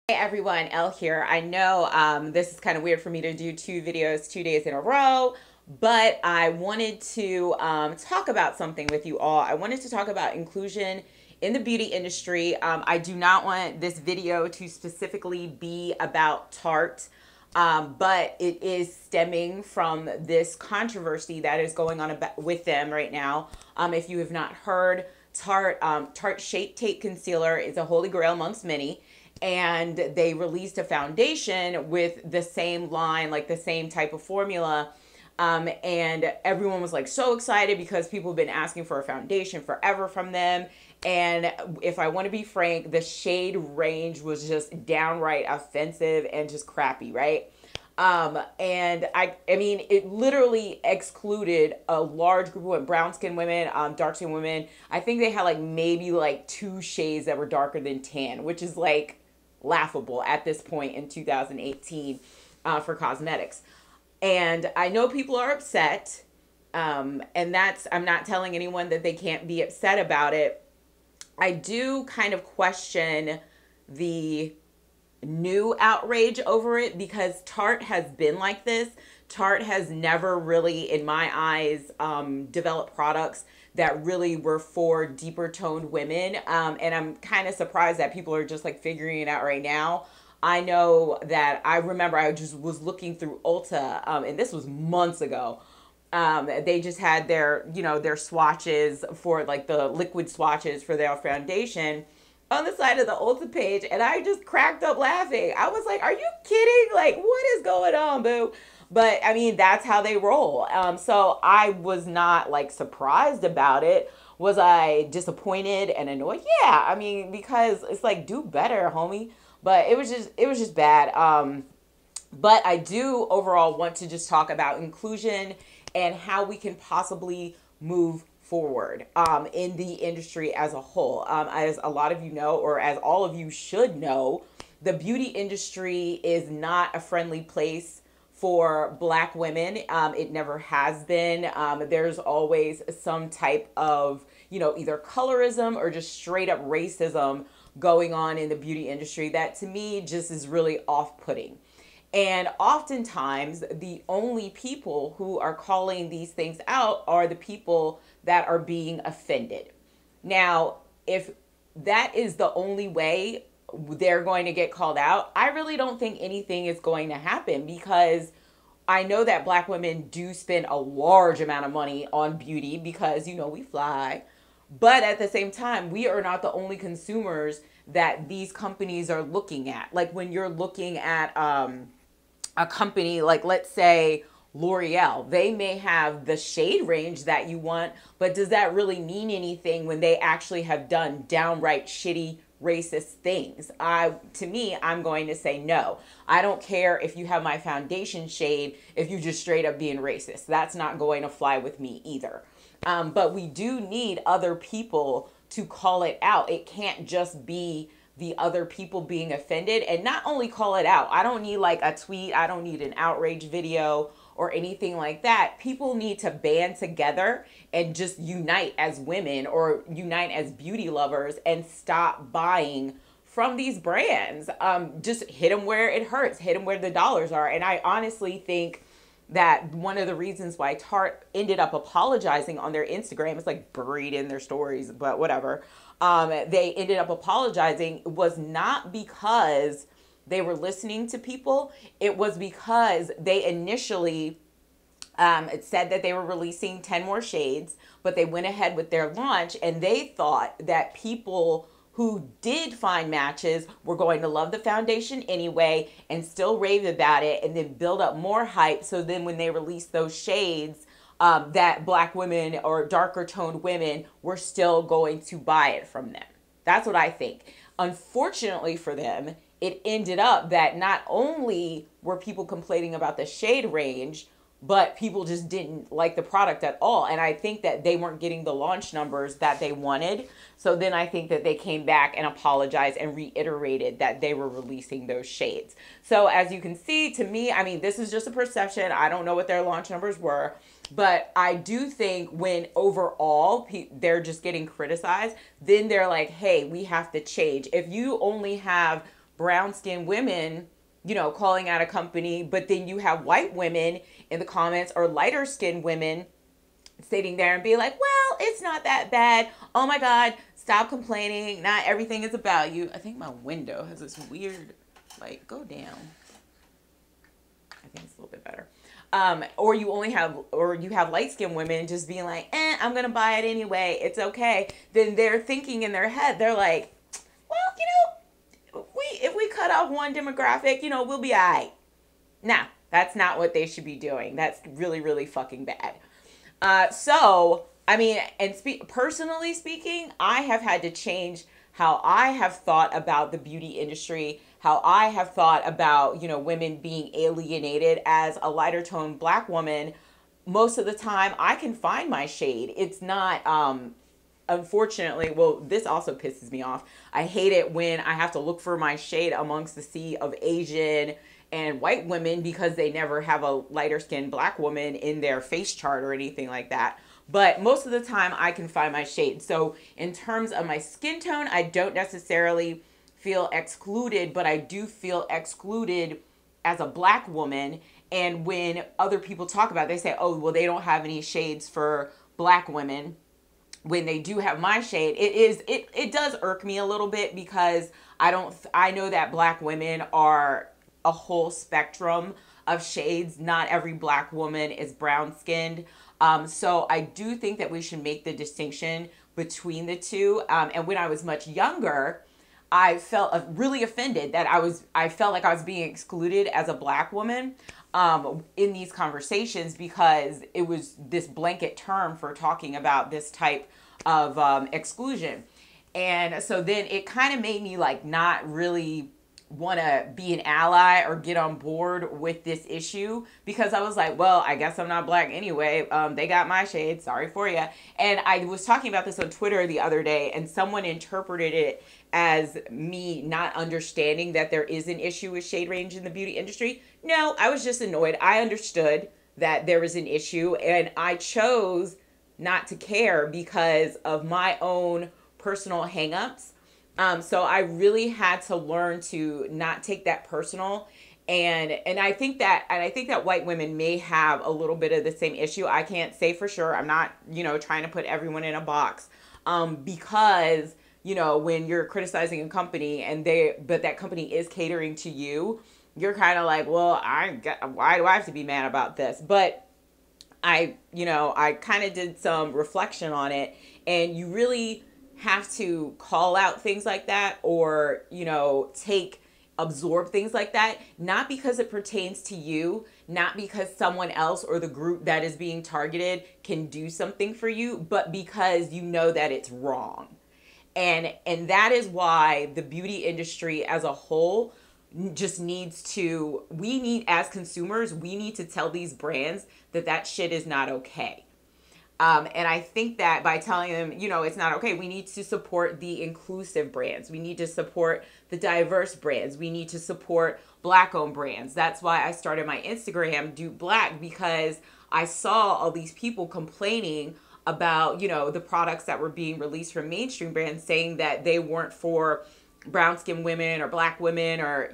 Hey everyone, Elle here. I know this is kind of weird for me to do two videos 2 days in a row, but I wanted to talk about something with you all. I wanted to talk about inclusion in the beauty industry. I do not want this video to specifically be about Tarte, but it is stemming from this controversy that is going on with them right now. If you have not heard, Tarte Shape Tape Concealer is a holy grail amongst many, and they released a foundation with the same line, like the same type of formula. And everyone was like so excited because people have been asking for a foundation forever from them. And if I want to be frank, the shade range was just downright offensive and just crappy, right? And I mean, it literally excluded a large group of brown skin women, dark skin women. I think they had like maybe like two shades that were darker than tan, which is like laughable at this point in 2018 for cosmetics. And I know people are upset, and I'm not telling anyone that they can't be upset about it. I do kind of question the new outrage over it because Tarte has been like this. Tarte has never really, in my eyes, developed products that really were for deeper toned women. And I'm kind of surprised that people are just like figuring it out right now. I know that I remember I just was looking through Ulta, and this was months ago. They just had their swatches for like the liquid swatches for their foundation on the side of the Ulta page, and I just cracked up laughing. I was like, are you kidding? Like, what is going on, boo? But I mean, that's how they roll. So I was not like surprised about it. Was I disappointed and annoyed? Yeah, I mean, because it's like, do better, homie. But it was just bad. But I do overall want to just talk about inclusion and how we can possibly move forward in the industry as a whole. As a lot of you know, or as all of you should know, the beauty industry is not a friendly place for Black women. It never has been. There's always some type of, either colorism or just straight up racism going on in the beauty industry that to me just is really off-putting. And oftentimes, the only people who are calling these things out are the people that are being offended. Now, if that is the only way they're going to get called out, I really don't think anything is going to happen because I know that Black women do spend a large amount of money on beauty because, we fly. But at the same time, we are not the only consumers that these companies are looking at. Like when you're looking at a company like, let's say, L'Oreal, they may have the shade range that you want, but does that really mean anything when they actually have done downright shitty racist things? To me, I'm going to say no. I don't care if you have my foundation shade if you just straight up being racist. That's not going to fly with me either. But we do need other people to call it out. It can't just be the other people being offended, and not only call it out. I don't need like a tweet. I don't need an outrage video or anything like that. People need to band together and just unite as women or unite as beauty lovers and stop buying from these brands. Just hit them where it hurts, hit them where the dollars are. And I honestly think that one of the reasons why Tarte ended up apologizing on their Instagram, it's like buried in their stories, but whatever. They ended up apologizing was not because they were listening to people. It was because they initially it said that they were releasing 10 more shades, but they went ahead with their launch and they thought that people who did find matches were going to love the foundation anyway and still rave about it and then build up more hype. So then when they released those shades, that Black women or darker toned women were still going to buy it from them. That's what I think. Unfortunately for them, it ended up that not only were people complaining about the shade range, but people just didn't like the product at all. And I think that they weren't getting the launch numbers that they wanted. So then I think that they came back and apologized and reiterated that they were releasing those shades. So as you can see, to me, I mean, this is just a perception. I don't know what their launch numbers were. But I do think when overall they're just getting criticized, then they're like, hey, we have to change. If you only have brown skinned women, calling out a company, but then you have white women in the comments or lighter skinned women sitting there and be like, well, it's not that bad. Oh my God, stop complaining. Not everything is about you. I think my window has this weird, go down. I think it's a little bit better. Or you have light skinned women just being like, I'm going to buy it anyway. It's okay. Then they're thinking in their head, they're like, well, if we cut off one demographic, we'll be all right. Nah, that's not what they should be doing. That's really, really fucking bad. So, I mean, and personally speaking, I have had to change how I have thought about the beauty industry, how I have thought about, women being alienated. As a lighter toned black woman, most of the time I can find my shade. It's not, unfortunately, well, this also pisses me off. I hate it when I have to look for my shade amongst the sea of Asian and white women because they never have a lighter skinned black woman in their face chart or anything like that. But most of the time I can find my shade. So in terms of my skin tone, I don't necessarily feel excluded, but I do feel excluded as a black woman. And when other people talk about it, they say, oh, well, they don't have any shades for black women. When they do have my shade, it does irk me a little bit because I know that black women are a whole spectrum of shades. Not every black woman is brown skinned. So I do think that we should make the distinction between the two. And when I was much younger, I felt really offended that I felt like I was being excluded as a black woman in these conversations because it was this blanket term for talking about this type of exclusion. And so then it kind of made me not really want to be an ally or get on board with this issue because I was like, well, I guess I'm not black anyway. They got my shade. Sorry for you. And I was talking about this on Twitter the other day, and someone interpreted it as me not understanding that there is an issue with shade range in the beauty industry. No, I was just annoyed. I understood that there was an issue, and I chose not to care because of my own personal hangups. So I really had to learn to not take that personal. And I think that white women may have a little bit of the same issue. I can't say for sure. I'm not, trying to put everyone in a box. Because, when you're criticizing a company but that company is catering to you, you're kind of like, well, why do I have to be mad about this? But I kind of did some reflection on it, and you really have to call out things like that or, absorb things like that, not because it pertains to you, not because someone else or the group that is being targeted can do something for you, but because you know that it's wrong. And that is why the beauty industry as a whole just as consumers, we need to tell these brands that shit is not okay. And I think that by telling them, it's not okay, we need to support the inclusive brands. We need to support the diverse brands. We need to support Black-owned brands. That's why I started my Instagram, Dupe Black, because I saw all these people complaining about, the products that were being released from mainstream brands, saying that they weren't for brown-skinned women or Black women or,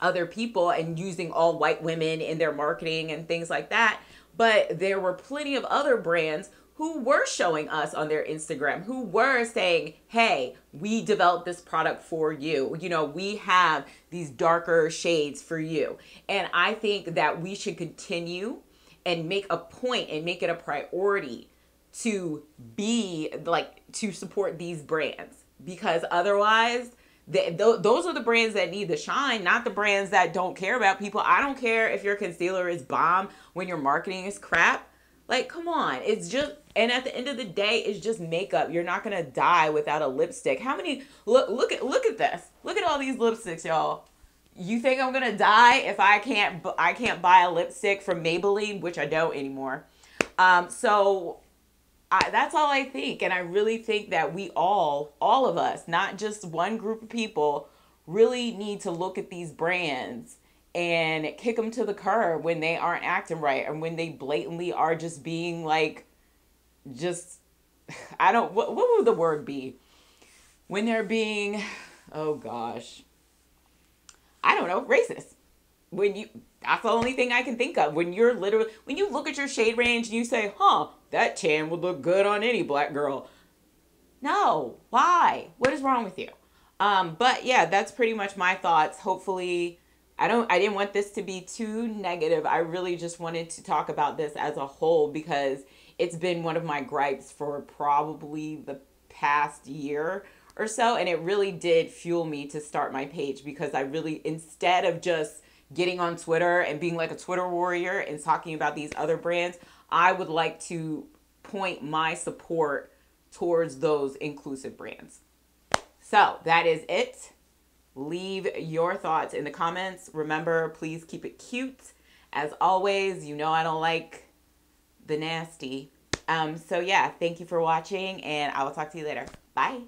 other people, and using all white women in their marketing and things like that. But there were plenty of other brands who were showing us on their Instagram, who were saying, hey, we developed this product for you. We have these darker shades for you. And I think that we should continue and make a point and make it a priority to to support these brands, because otherwise those are the brands that need the shine, not the brands that don't care about people. I don't care if your concealer is bomb when your marketing is crap. Come on. It's just, and at the end of the day, it's just makeup. You're not going to die without a lipstick. How many, look at this. Look at all these lipsticks, y'all. You think I'm going to die if I can't buy a lipstick from Maybelline, which I don't anymore. That's all I think. And I really think that we all of us, not just one group of people, really need to look at these brands and kick them to the curb when they aren't acting right, and when they blatantly are just being what would the word be? When they're being, oh gosh, I don't know, racist. When you, that's the only thing I can think of. When you're literally, when you look at your shade range and you say, huh, that tan would look good on any black girl. No, why? What is wrong with you? But yeah, that's pretty much my thoughts. Hopefully, I didn't want this to be too negative. I really just wanted to talk about this as a whole because it's been one of my gripes for probably the past year or so. And it really did fuel me to start my page because I really, instead of just getting on Twitter and being like a Twitter warrior and talking about these other brands, I would like to point my support towards those inclusive brands. So that is it. Leave your thoughts in the comments. Remember, please keep it cute. As always, you know I don't like the nasty. So yeah, thank you for watching and I will talk to you later. Bye.